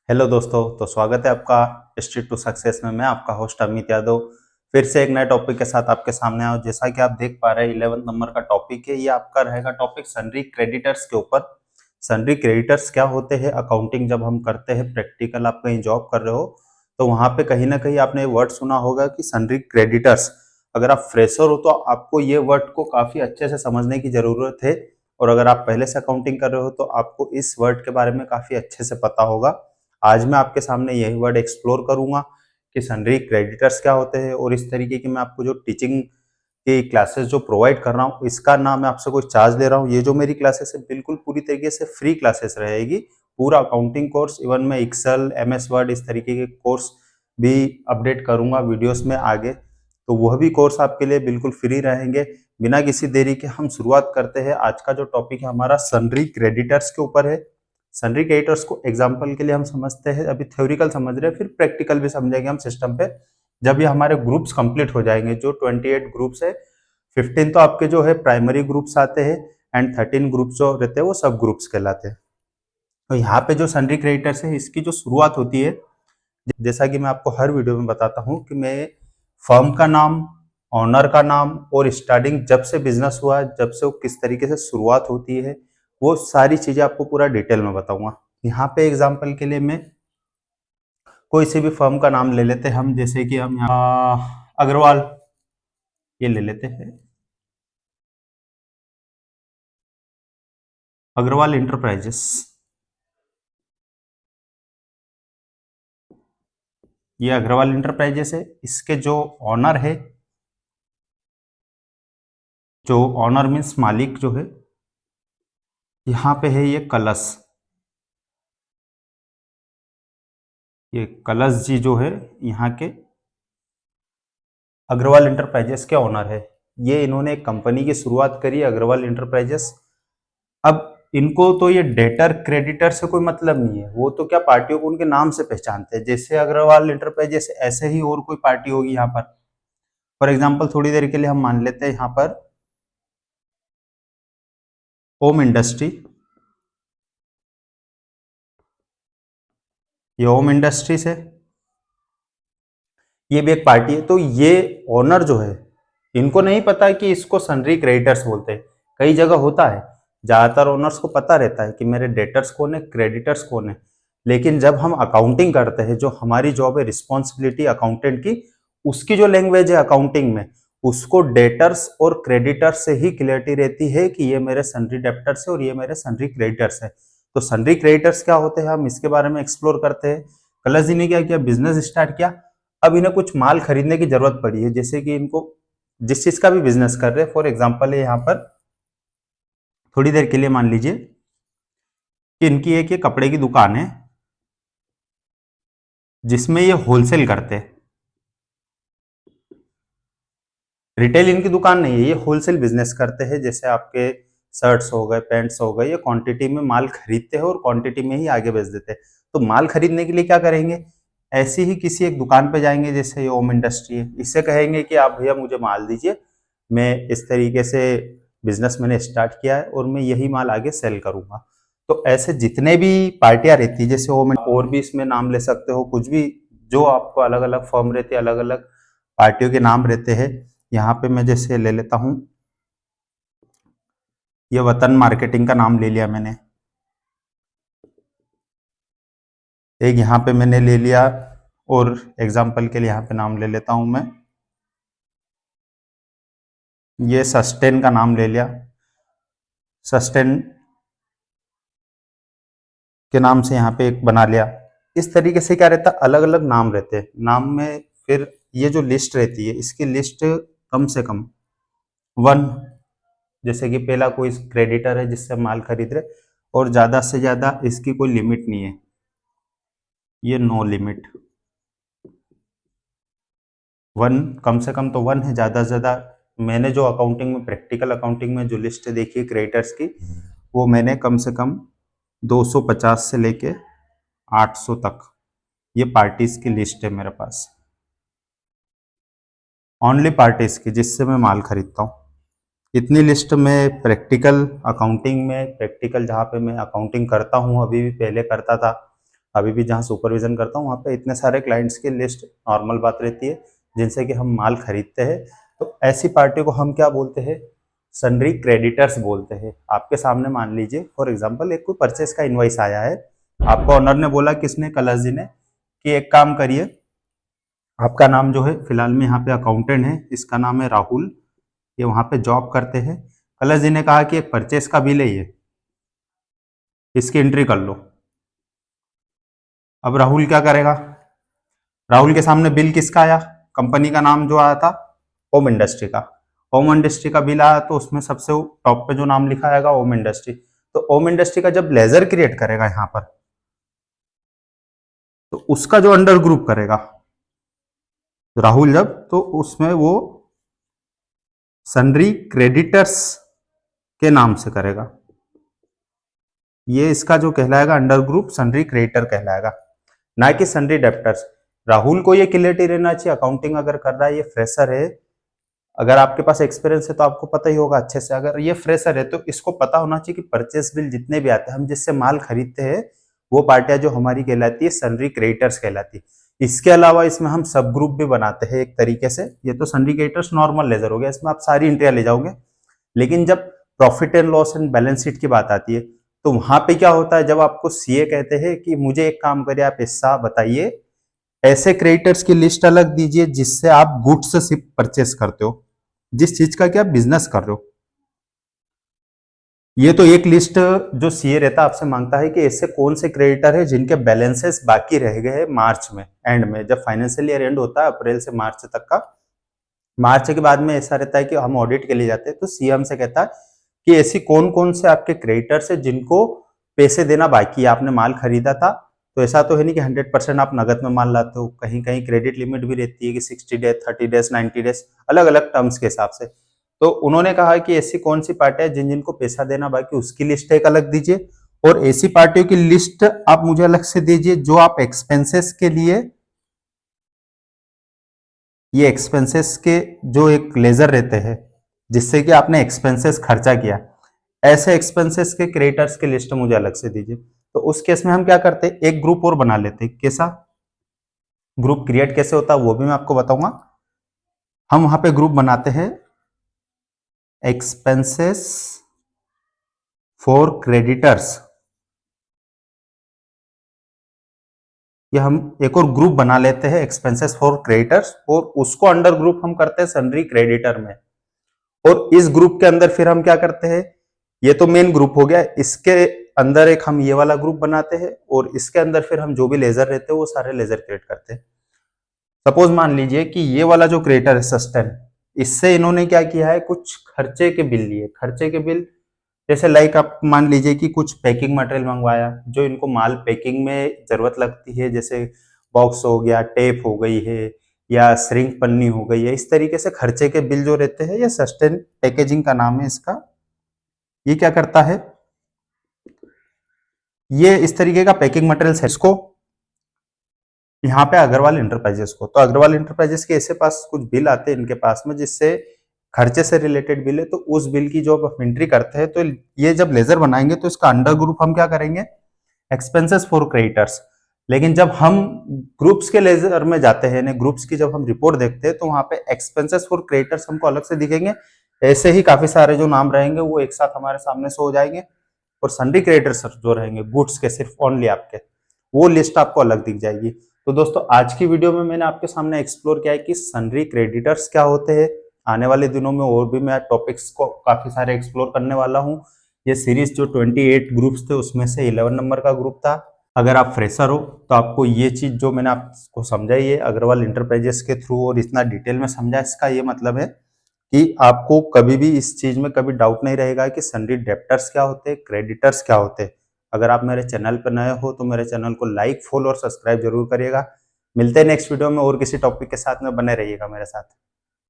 Hello दोस्तों, तो स्वागत है आपका स्ट्रीट टू सक्सेस में। मैं आपका होस्ट अमित यादव फिर से एक नए टॉपिक के साथ आपके सामने आया हूं। जैसा कि आप देख पा रहे हैं 11 नंबर का टॉपिक है। ये आपका रहेगा टॉपिक सन्ड्री क्रेडिटर्स के ऊपर। सन्ड्री क्रेडिटर्स क्या होते हैं? अकाउंटिंग जब हम करते हैं, प्रैक्टिकल आप कहीं जॉब कर रहे हो तो वहां पे कहीं ना कहीं आपने वर्ड सुना होगा कि सन्ड्री क्रेडिटर्स। अगर आप फ्रेशर हो तो आपको ये वर्ड को काफी अच्छे से समझने की जरूरत है, और अगर आप पहले से अकाउंटिंग कर रहे हो तो आपको इस वर्ड के बारे में काफी अच्छे से पता होगा। आज मैं आपके सामने यही वर्ड एक्सप्लोर करूंगा कि सन्ड्री क्रेडिटर्स क्या होते हैं, और इस तरीके की मैं आपको जो टीचिंग की क्लासेस जो प्रोवाइड कर रहा हूँ, इसका ना मैं आपसे कोई चार्ज ले रहा हूँ। ये जो मेरी क्लासेस है बिल्कुल पूरी तरीके से फ्री क्लासेस रहेगी। पूरा अकाउंटिंग कोर्स, इवन मैं एक्सेल, एमएस वर्ड, इस तरीके के कोर्स भी अपडेट करूंगा वीडियोस में आगे, तो वह भी कोर्स आपके लिए बिल्कुल फ्री रहेंगे। बिना किसी देरी के हम शुरुआत करते हैं। आज का जो टॉपिक है हमारा सन्ड्री क्रेडिटर्स के ऊपर है। सन्ड्री क्रेडिटर्स को एग्जाम्पल के लिए हम समझते हैं, अभी थ्योरिकल समझ रहे हैं, फिर प्रैक्टिकल भी समझेंगे हम सिस्टम पे जब ये हमारे ग्रुप्स कंप्लीट हो जाएंगे। जो 28 ग्रुप्स है, 15 तो आपके जो है प्राइमरी ग्रुप्स आते हैं, एंड 13 ग्रुप्स जो रहते हैं वो सब ग्रुप्स कहलाते हैं। तो यहाँ पे जो सन्ड्री क्रेडिटर्स है, इसकी जो शुरुआत होती है, जैसा कि मैं आपको हर वीडियो में बताता हूँ कि मैं फर्म का नाम, ऑनर का नाम, और स्टार्टिंग जब से बिजनेस हुआ, जब से वो किस तरीके से शुरुआत होती है, वो सारी चीजें आपको पूरा डिटेल में बताऊंगा। यहाँ पे एग्जांपल के लिए मैं कोई सी भी फर्म का नाम ले लेते हैं हम, जैसे कि हम यहाँ अग्रवाल ये ले लेते हैं। अग्रवाल इंटरप्राइजेस, ये अग्रवाल इंटरप्राइजेस है। इसके जो ऑनर है, जो ऑनर मीन्स मालिक जो है, यहाँ पे है ये कलश। ये कलश जी जो है यहाँ के अग्रवाल इंटरप्राइजेस के ऑनर है। ये इन्होंने एक कंपनी की शुरुआत करी, अग्रवाल इंटरप्राइजेस। अब इनको तो ये डेटर क्रेडिटर से कोई मतलब नहीं है, वो तो क्या पार्टियों को उनके नाम से पहचानते हैं। जैसे अग्रवाल इंटरप्राइजेस, ऐसे ही और कोई पार्टी होगी यहाँ पर। फॉर एग्जाम्पल थोड़ी देर के लिए हम मान लेते हैं यहाँ पर ओम इंडस्ट्री। ये ओम इंडस्ट्रीज है, ये भी एक पार्टी है। तो ये ओनर जो है, इनको नहीं पता कि इसको सन्ड्री क्रेडिटर्स बोलते हैं। कई जगह होता है, ज्यादातर ओनर्स को पता रहता है कि मेरे डेटर्स कौन है, क्रेडिटर्स कौन है। लेकिन जब हम अकाउंटिंग करते हैं, जो हमारी जॉब है रिस्पॉन्सिबिलिटी अकाउंटेंट की, उसकी जो लैंग्वेज है अकाउंटिंग में, उसको डेटर्स और क्रेडिटर्स से ही क्लियरिटी रहती है कि ये मेरे सन्ड्री डेप्टर्स है और ये मेरे सन्ड्री क्रेडिटर्स है। तो सन्ड्री क्रेडिटर्स क्या होते हैं, हम इसके बारे में एक्सप्लोर करते हैं। कलश जी ने क्या किया, बिजनेस स्टार्ट किया। अब इन्हें कुछ माल खरीदने की जरूरत पड़ी है, जैसे कि इनको जिस चीज का भी बिजनेस कर रहे हैं, फॉर एग्जांपल है यहाँ पर, थोड़ी देर के लिए मान लीजिए कि इनकी एक ये कपड़े की दुकान है जिसमें ये होलसेल करते हैं। रिटेल इनकी दुकान नहीं है, ये होलसेल बिजनेस करते हैं। जैसे आपके शर्ट्स हो गए, पैंट्स हो गए, ये क्वांटिटी में माल खरीदते हैं और क्वांटिटी में ही आगे बेच देते हैं। तो माल खरीदने के लिए क्या करेंगे, ऐसी ही किसी एक दुकान पे जाएंगे, जैसे ये ओम इंडस्ट्री है, इससे कहेंगे कि आप भैया मुझे माल दीजिए, मैं इस तरीके से बिजनेस मैंने स्टार्ट किया है और मैं यही माल आगे सेल करूंगा। तो ऐसे जितने भी पार्टियां रहती है, जैसे ओम, और भी इसमें नाम ले सकते हो कुछ भी, जो आपको अलग अलग फर्म रहती है, अलग अलग पार्टियों के नाम रहते हैं। यहाँ पे मैं जैसे ले लेता हूँ, ये वतन मार्केटिंग का नाम ले लिया मैंने। एक यहाँ पे मैंने ले लिया, और एग्जाम्पल के लिए यहाँ पे नाम ले लेता हूँ मैं, ये सस्टेन का नाम ले लिया। सस्टेन के नाम से यहाँ पे एक बना लिया। इस तरीके से क्या रहता है, अलग अलग नाम रहते हैं। नाम में फिर ये जो लिस्ट रहती है, इसकी लिस्ट कम से कम वन, जैसे कि पहला कोई क्रेडिटर है जिससे माल खरीद रहे, और ज्यादा से ज्यादा इसकी कोई लिमिट नहीं है, ये नो लिमिट। वन, कम से कम तो वन है, ज्यादा से ज्यादा। मैंने जो अकाउंटिंग में, प्रैक्टिकल अकाउंटिंग में जो लिस्ट देखी है क्रेडिटर्स की, वो मैंने कम से कम 250 से लेके 800 तक ये पार्टीज की लिस्ट है मेरे पास। ओनली पार्टीज की जिससे मैं माल खरीदता हूँ, इतनी लिस्ट में प्रैक्टिकल अकाउंटिंग में, प्रैक्टिकल जहाँ पे मैं अकाउंटिंग करता हूँ, अभी भी पहले करता था, अभी भी जहाँ सुपरविजन करता हूँ वहाँ पे इतने सारे क्लाइंट्स की लिस्ट नॉर्मल बात रहती है जिनसे कि हम माल खरीदते हैं। तो ऐसी पार्टी को हम क्या बोलते हैं, सन्ड्री क्रेडिटर्स बोलते हैं। आपके सामने मान लीजिए फॉर एग्जांपल एक कोई परचेस का इनवॉइस आया है, आपको ओनर ने बोला, किसने, कलश जी ने, कि एक काम करिए, आपका नाम जो है फिलहाल में यहाँ पे अकाउंटेंट है, इसका नाम है राहुल, ये वहां पे जॉब करते हैं। कलश जी ने कहा कि एक परचेस का बिल है ये, इसकी एंट्री कर लो। अब राहुल क्या करेगा, राहुल के सामने बिल किसका आया, कंपनी का नाम जो आया था ओम इंडस्ट्री का। ओम इंडस्ट्री का बिल आया तो उसमें सबसे टॉप पे जो नाम लिखा आएगा ओम इंडस्ट्री। तो ओम इंडस्ट्री का जब लेजर क्रिएट करेगा यहाँ पर, तो उसका जो अंडर ग्रुप करेगा राहुल जब, तो उसमें वो सन्ड्री क्रेडिटर्स के नाम से करेगा। ये इसका जो कहलाएगा अंडर ग्रुप सन्ड्री क्रेडिटर कहलाएगा, ना कि सन्ड्री डेप्टर्स। राहुल को ये क्लियरिटी रहना चाहिए, अकाउंटिंग अगर कर रहा है, ये फ्रेशर है, अगर आपके पास एक्सपीरियंस है तो आपको पता ही होगा अच्छे से, अगर ये फ्रेशर है तो इसको पता होना चाहिए कि परचेस बिल जितने भी आते हैं, हम जिससे माल खरीदते हैं, वो पार्टियां जो हमारी कहलाती है सन्ड्री क्रेडिटर्स कहलाती है। इसके अलावा इसमें हम सब ग्रुप भी बनाते हैं एक तरीके से। ये तो सन्ड्री क्रेडिटर्स नॉर्मल लेजर हो गया, इसमें आप सारी एंट्रियां ले जाओगे। लेकिन जब profit and loss and balance sheet की बात आती है, तो वहां पे क्या होता है, जब आपको सीए कहते हैं कि मुझे एक काम करिए, आप हिस्सा बताइए, ऐसे क्रेडिटर्स की लिस्ट अलग दीजिए जिससे आप गुड्स सिर्फ परचेस करते हो, जिस चीज का क्या बिजनेस कर रहे हो। ये तो एक लिस्ट जो सीए रहता है आपसे मांगता है कि ऐसे कौन से क्रेडिटर है जिनके बैलेंसेस बाकी रह गए हैं मार्च में, एंड में, जब फाइनेंशियल ईयर एंड होता है अप्रैल से मार्च तक का। मार्च के बाद में ऐसा रहता है कि हम ऑडिट के लिए जाते हैं, तो सीए हमसे कहता है कि ऐसी कौन कौन से आपके क्रेडिटर्स है जिनको पैसे देना बाकी है, आपने माल खरीदा था। तो ऐसा तो है नहीं कि 100% आप नगद में माल लाते हो, कहीं कहीं क्रेडिट लिमिट भी रहती है कि 60 डेज, 30 डेज, 90 डेज, अलग अलग टर्म्स के हिसाब से। तो उन्होंने कहा कि ऐसी कौन सी पार्टियां जिन जिनको पैसा देना बाकी, उसकी लिस्ट एक अलग दीजिए, और ऐसी पार्टियों की लिस्ट आप मुझे अलग से दीजिए जो आप एक्सपेंसेस के लिए, ये एक्सपेंसेस के जो एक लेजर रहते हैं जिससे कि आपने एक्सपेंसेस खर्चा किया, ऐसे एक्सपेंसेस के क्रेडिटर्स की लिस्ट मुझे अलग से दीजिए। तो उस केस में हम क्या करते हैं, एक ग्रुप और बना लेते हैं। कैसा ग्रुप क्रिएट कैसे होता है वो भी मैं आपको बताऊंगा। हम वहां पे ग्रुप बनाते हैं एक्सपेंसेस फॉर क्रेडिटर्स, ये हम एक और ग्रुप बना लेते हैं एक्सपेंसेस फॉर क्रेडिटर्स, और उसको अंडर ग्रुप हम करते हैं सन्ड्री क्रेडिटर में। और इस ग्रुप के अंदर फिर हम क्या करते हैं, ये तो मेन ग्रुप हो गया, इसके अंदर एक हम ये वाला ग्रुप बनाते हैं, और इसके अंदर फिर हम जो भी लेजर रहते हैं वो सारे लेजर क्रिएट करते हैं। सपोज मान लीजिए कि ये वाला जो क्रिएटर है सस्टेन, इससे इन्होंने क्या किया है, कुछ खर्चे के बिल लिए, खर्चे के बिल जैसे लाइक आप मान लीजिए कि कुछ पैकिंग मटेरियल मंगवाया, जो इनको माल पैकिंग में जरूरत लगती है, जैसे बॉक्स हो गया, टेप हो गई है, या श्रिंक पन्नी हो गई है, इस तरीके से खर्चे के बिल जो रहते हैं, ये सस्टेन पैकेजिंग का नाम है इसका। ये क्या करता है, ये इस तरीके का पैकिंग मटेरियल है, इसको यहाँ पे अग्रवाल इंटरप्राइजेस को, तो अग्रवाल इंटरप्राइजेस के ऐसे पास कुछ बिल आते हैं इनके पास में जिससे खर्चे से रिलेटेड बिल है, तो उस बिल की जो आप एंट्री करते हैं, तो ये जब लेजर बनाएंगे तो इसका अंडर ग्रुप हम क्या करेंगे, एक्सपेंसेस फॉर क्रेडिटर्स। लेकिन जब हम ग्रुप्स के लेजर में जाते हैं, ग्रुप्स की जब हम रिपोर्ट देखते हैं, तो वहां पे एक्सपेंसेस फॉर क्रेडिटर्स हमको अलग से दिखेंगे। ऐसे ही काफी सारे जो नाम रहेंगे वो एक साथ हमारे सामने शो हो जाएंगे, और सन्ड्री क्रेडिटर्स जो रहेंगे गुड्स के सिर्फ ओनली आपके, वो लिस्ट आपको अलग दिख जाएगी। तो दोस्तों आज की वीडियो में मैंने आपके सामने एक्सप्लोर किया है कि सन्ड्री क्रेडिटर्स क्या होते हैं। आने वाले दिनों में और भी मैं टॉपिक्स को काफी सारे एक्सप्लोर करने वाला हूँ। ये सीरीज जो 28 ग्रुप्स थे उसमें से 11 नंबर का ग्रुप था। अगर आप फ्रेशर हो तो आपको ये चीज जो मैंने आपको समझाई है अग्रवाल इंटरप्राइजेस के थ्रू और इतना डिटेल में समझा, इसका ये मतलब है कि आपको कभी भी इस चीज में कभी डाउट नहीं रहेगा कि सन्ड्री डेप्टर्स क्या होते हैं, क्रेडिटर्स क्या होते हैं। अगर आप मेरे चैनल पर नए हो तो मेरे चैनल को लाइक, फॉलो और सब्सक्राइब जरूर करिएगा। मिलते हैं नेक्स्ट वीडियो में और किसी टॉपिक के साथ में, बने रहिएगा मेरे साथ।